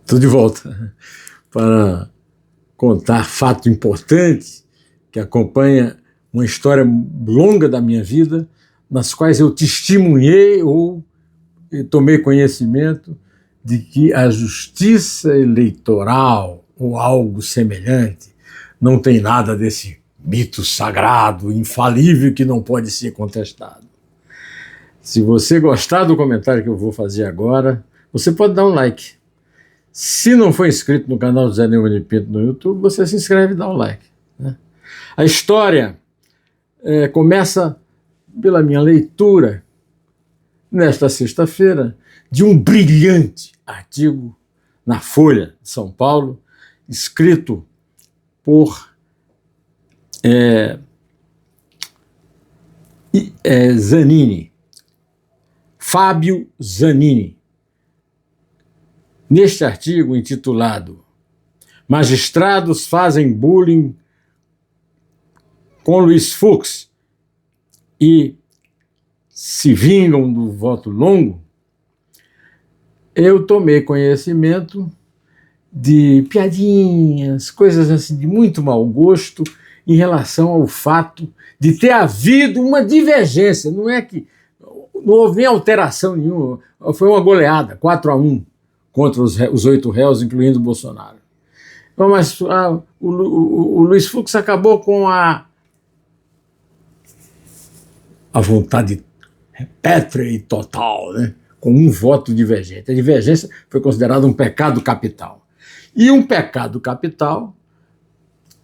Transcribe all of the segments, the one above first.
Estou de volta para contar fato importante que acompanha uma história longa da minha vida, nas quais eu testemunhei ou tomei conhecimento de que a justiça eleitoral ou algo semelhante não tem nada desse mito sagrado, infalível, que não pode ser contestado. Se você gostar do comentário que eu vou fazer agora, você pode dar um like. Se não for inscrito no canal José Neumann de Pinto no YouTube, você se inscreve e dá um like, né? A história começa pela minha leitura, nesta sexta-feira, de um brilhante artigo na Folha de São Paulo, escrito por Zanini, Fábio Zanini. Neste artigo intitulado Magistrados fazem bullying com Luiz Fux e se vingam do voto longo, eu tomei conhecimento de piadinhas, coisas assim de muito mau gosto em relação ao fato de ter havido uma divergência. Não é que não houve nem alteração nenhuma, foi uma goleada, 4-1. Contra os 8 réus, incluindo o Bolsonaro. Mas o Luiz Fux acabou com a vontade pétrea e total, né? Com um voto divergente. A divergência foi considerada um pecado capital. E um pecado capital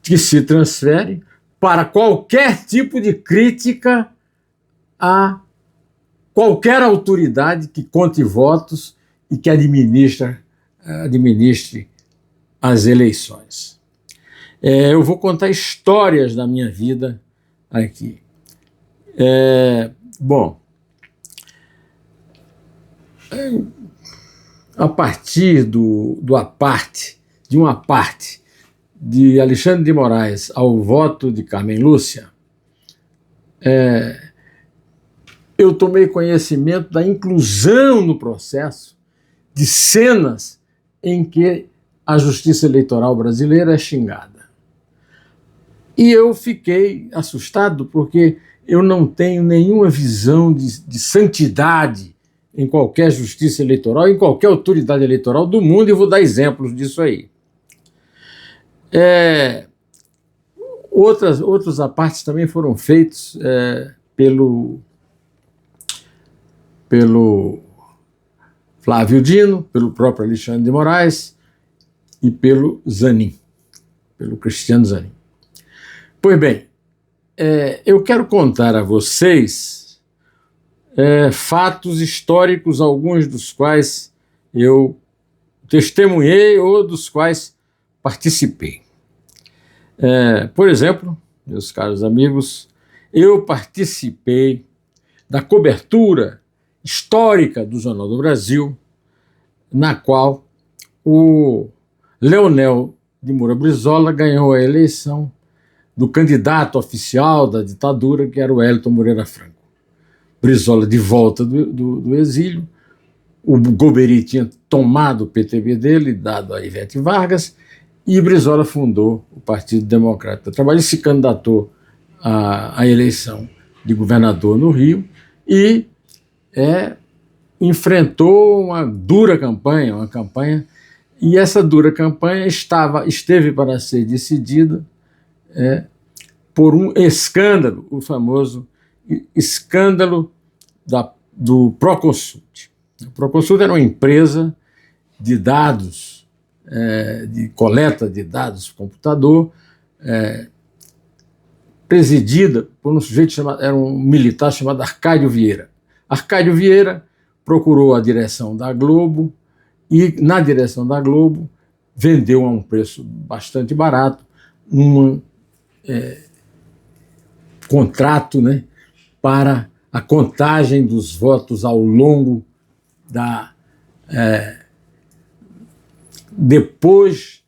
que se transfere para qualquer tipo de crítica a qualquer autoridade que conte votos e que administre as eleições. Eu vou contar histórias da minha vida aqui. A partir de uma parte de Alexandre de Moraes ao voto de Carmen Lúcia, eu tomei conhecimento da inclusão no processo de cenas em que a justiça eleitoral brasileira é xingada. E eu fiquei assustado porque eu não tenho nenhuma visão de santidade em qualquer justiça eleitoral, em qualquer autoridade eleitoral do mundo, e vou dar exemplos disso aí. Outros apartes também foram feitos pelo Flávio Dino, pelo próprio Alexandre de Moraes e pelo Zanin, pelo Cristiano Zanin. Pois bem, eu quero contar a vocês fatos históricos, alguns dos quais eu testemunhei ou dos quais participei. Por exemplo, meus caros amigos, eu participei da cobertura histórica do Jornal do Brasil, na qual o Leonel de Moura Brizola ganhou a eleição do candidato oficial da ditadura, que era o Wellington Moreira Franco. Brizola de volta do exílio, o Golbery tinha tomado o PTB dele, dado a Ivete Vargas, e Brizola fundou o Partido Democrata do Trabalho e se candidatou à eleição de governador no Rio e enfrentou uma dura campanha, e essa dura campanha esteve para ser decidida por um escândalo, o famoso escândalo do Proconsult. O Proconsult era uma empresa de dados, de coleta de dados por computador, presidida por um sujeito chamado, era um militar chamado Arcádio Vieira. Arcádio Vieira procurou a direção da Globo e, na direção da Globo, vendeu a um preço bastante barato um contrato, né, para a contagem dos votos ao longo depois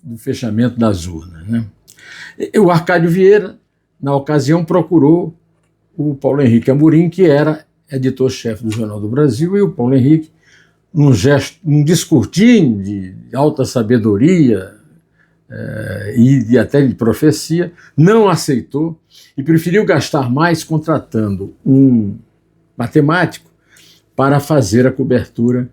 do fechamento das urnas, né? O Arcádio Vieira, na ocasião, procurou o Paulo Henrique Amorim, que era editor-chefe do Jornal do Brasil, e o Paulo Henrique, num gesto, num discursinho de alta sabedoria e até de profecia, não aceitou e preferiu gastar mais contratando um matemático para fazer a cobertura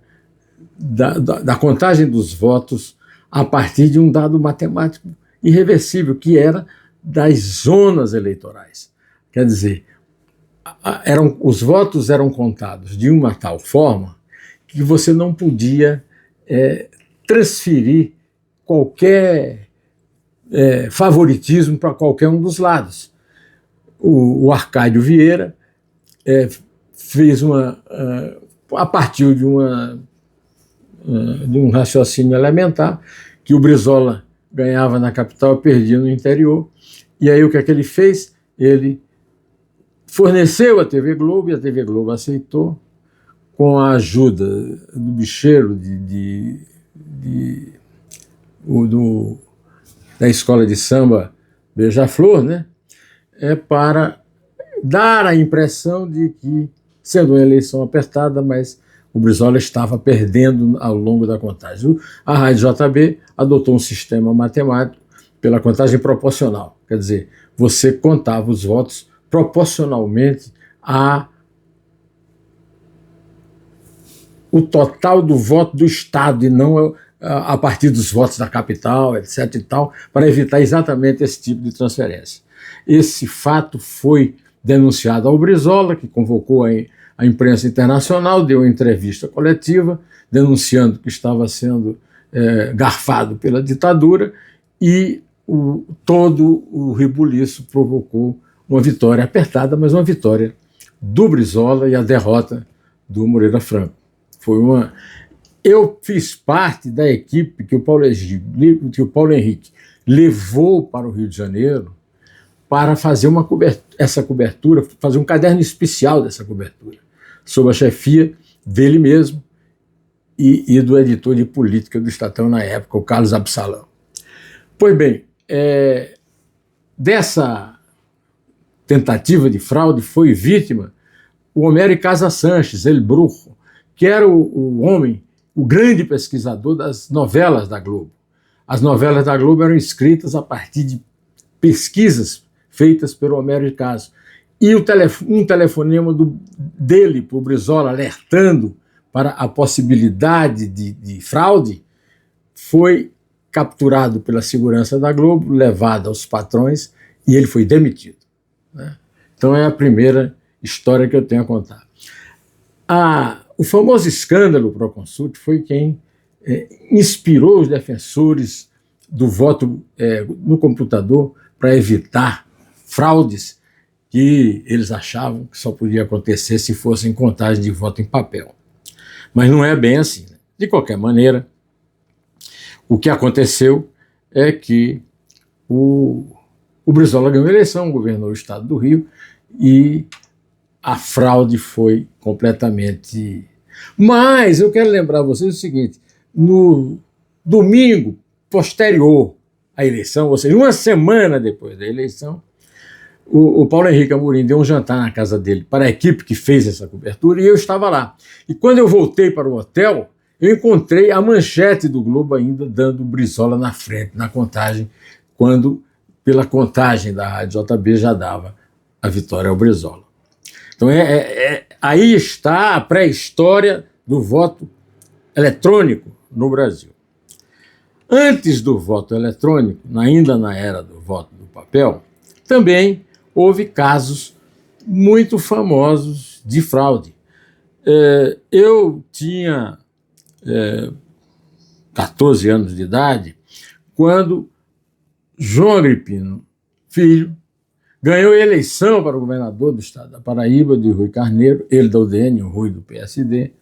da contagem dos votos a partir de um dado matemático irreversível, que era das zonas eleitorais. Quer dizer, os votos eram contados de uma tal forma que você não podia transferir qualquer favoritismo para qualquer um dos lados. O Arcádio Vieira fez a partir de um raciocínio elementar, que o Brizola ganhava na capital e perdia no interior. E aí o que é que ele fez? Ele forneceu a TV Globo, e a TV Globo aceitou, com a ajuda do bicheiro da escola de samba Beija-Flor, né? Para dar a impressão de que, sendo uma eleição apertada, mas o Brizola estava perdendo ao longo da contagem. A Rádio JB adotou um sistema matemático pela contagem proporcional, quer dizer, você contava os votos proporcionalmente o total do voto do Estado e não a partir dos votos da capital, etc. e tal, para evitar exatamente esse tipo de transferência. Esse fato foi denunciado ao Brizola, que convocou a imprensa internacional, deu uma entrevista coletiva, denunciando que estava sendo garfado pela ditadura, e todo o rebuliço provocou uma vitória apertada, mas uma vitória do Brizola e a derrota do Moreira Franco. Eu fiz parte da equipe que o Paulo Henrique levou para o Rio de Janeiro para fazer essa cobertura, fazer um caderno especial dessa cobertura, sob a chefia dele mesmo e do editor de política do Estadão na época, o Carlos Absalão. Pois bem, dessa tentativa de fraude foi vítima o Homero Casa Sanches, El Brujo, que era o homem, o grande pesquisador das novelas da Globo. As novelas da Globo eram escritas a partir de pesquisas feitas pelo Homero de Castro. E um telefonema dele para o Brizola, alertando para a possibilidade de fraude, foi capturado pela segurança da Globo, levado aos patrões, e ele foi demitido, né? Então é a primeira história que eu tenho a contar. O famoso escândalo Proconsult foi quem inspirou os defensores do voto no computador para evitar fraudes que eles achavam que só podia acontecer se fossem contagem de voto em papel. Mas não é bem assim, né? De qualquer maneira, o que aconteceu é que o Brizola ganhou a eleição, governou o estado do Rio, e a fraude foi completamente... Mas eu quero lembrar a vocês o seguinte: no domingo posterior à eleição, ou seja, uma semana depois da eleição, o Paulo Henrique Amorim deu um jantar na casa dele para a equipe que fez essa cobertura, e eu estava lá. E quando eu voltei para o hotel, eu encontrei a manchete do Globo ainda dando o Brizola na frente, na contagem, quando, pela contagem da Rádio JB, já dava a vitória ao Brizola. Então aí está a pré-história do voto eletrônico no Brasil. Antes do voto eletrônico, ainda na era do voto do papel, também houve casos muito famosos de fraude. Eu tinha 14 anos de idade quando João Agripino Filho ganhou a eleição para o governador do estado da Paraíba, de Rui Carneiro, ele da UDN, o Rui do PSD,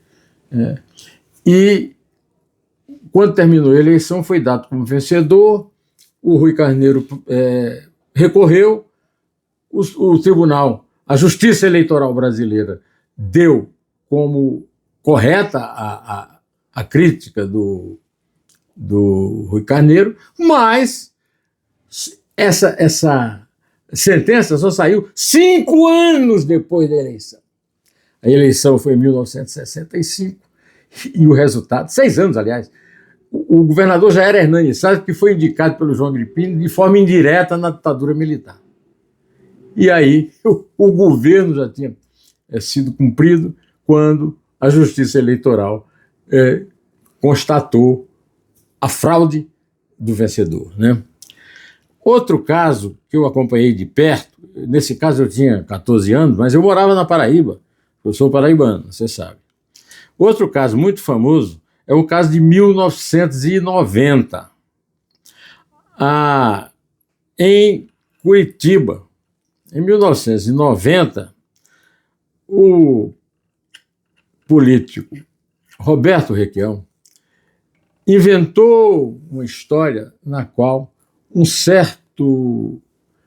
e quando terminou a eleição foi dado como vencedor, o Rui Carneiro recorreu, o tribunal, a Justiça Eleitoral Brasileira deu como correta a crítica do Rui Carneiro, mas essa sentença só saiu 5 anos depois da eleição. A eleição foi em 1965 e o resultado, 6 anos, aliás, o governador já era Hernani Salles, que foi indicado pelo João Gripini de forma indireta na ditadura militar. E aí o governo já tinha sido cumprido quando a Justiça Eleitoral constatou a fraude do vencedor, né? Outro caso que eu acompanhei de perto, nesse caso eu tinha 14 anos, mas eu morava na Paraíba, eu sou paraibano, você sabe. Outro caso muito famoso é o caso de 1990, em Curitiba. Em 1990, o político Roberto Requião inventou uma história na qual um certo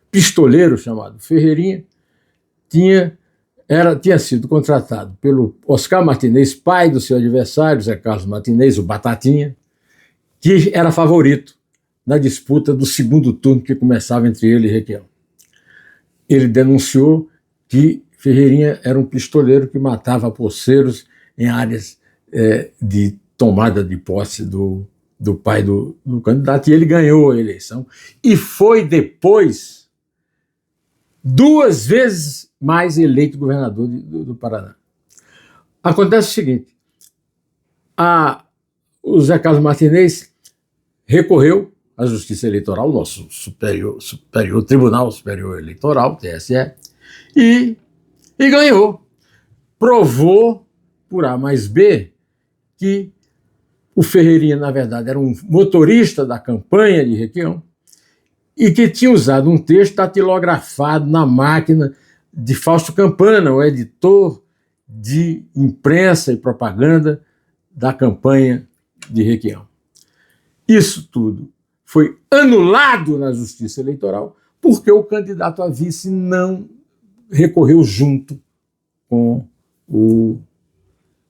pistoleiro chamado Ferreirinha tinha sido contratado pelo Oscar Martinez, pai do seu adversário, Zé Carlos Martinez, o Batatinha, que era favorito na disputa do segundo turno que começava entre ele e Requião. Ele denunciou que Ferreirinha era um pistoleiro que matava poceiros em áreas de tomada de posse do pai do candidato, e ele ganhou a eleição e foi depois 2 vezes mais eleito governador do Paraná. Acontece o seguinte, o Zé Carlos Martinez recorreu à Justiça Eleitoral, o nosso Tribunal Superior Eleitoral, TSE, e ganhou. Provou, por A mais B, que o Ferreirinha, na verdade, era um motorista da campanha de Requião e que tinha usado um texto datilografado na máquina de Fausto Campana, o editor de imprensa e propaganda da campanha de Requião. Isso tudo foi anulado na Justiça Eleitoral porque o candidato a vice não recorreu junto com o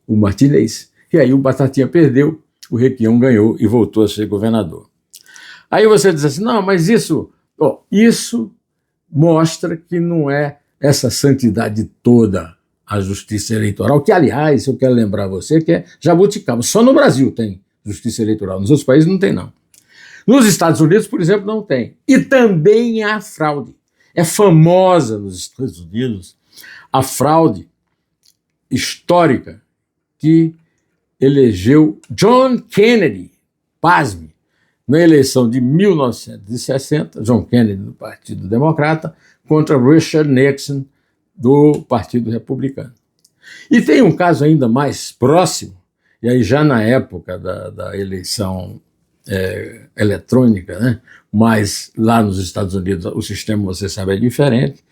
Martinez. E aí o Batatinha perdeu, o Requião ganhou e voltou a ser governador. Aí você diz assim, não, mas isso mostra que não é essa santidade toda a Justiça Eleitoral, que, aliás, eu quero lembrar você que é jabuticaba. Só no Brasil tem Justiça Eleitoral, nos outros países não tem, não. Nos Estados Unidos, por exemplo, não tem. E também há fraude. É famosa nos Estados Unidos a fraude histórica que elegeu John Kennedy, pasme, na eleição de 1960, John Kennedy do Partido Democrata, contra Richard Nixon do Partido Republicano. E tem um caso ainda mais próximo, e aí já na época da eleição eletrônica, né? Mas lá nos Estados Unidos o sistema, você sabe, é diferente.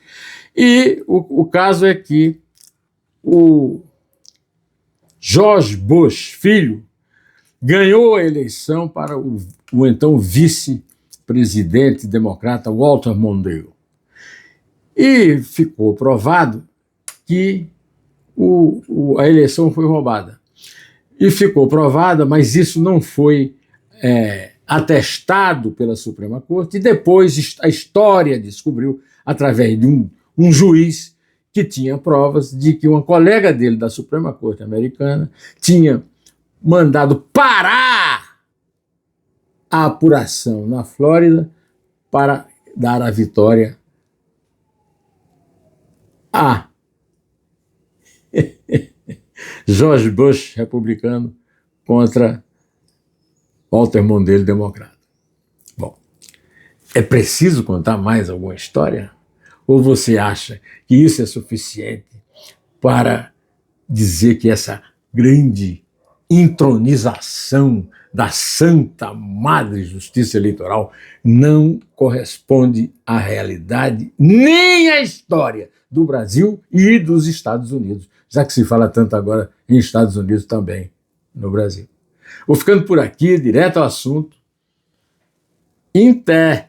E o caso é que o George Bush, filho, ganhou a eleição para o então vice-presidente democrata Walter Mondale. E ficou provado que a eleição foi roubada. E ficou provada, mas isso não foi atestado pela Suprema Corte, e depois a história descobriu, através de um juiz que tinha provas de que uma colega dele da Suprema Corte americana tinha mandado parar a apuração na Flórida para dar a vitória a George Bush, republicano, contra Walter Mondale, democrata. Bom, é preciso contar mais alguma história? Ou você acha que isso é suficiente para dizer que essa grande intronização da Santa Madre Justiça Eleitoral não corresponde à realidade nem à história do Brasil e dos Estados Unidos, já que se fala tanto agora em Estados Unidos também no Brasil? Vou ficando por aqui, direto ao assunto. Inter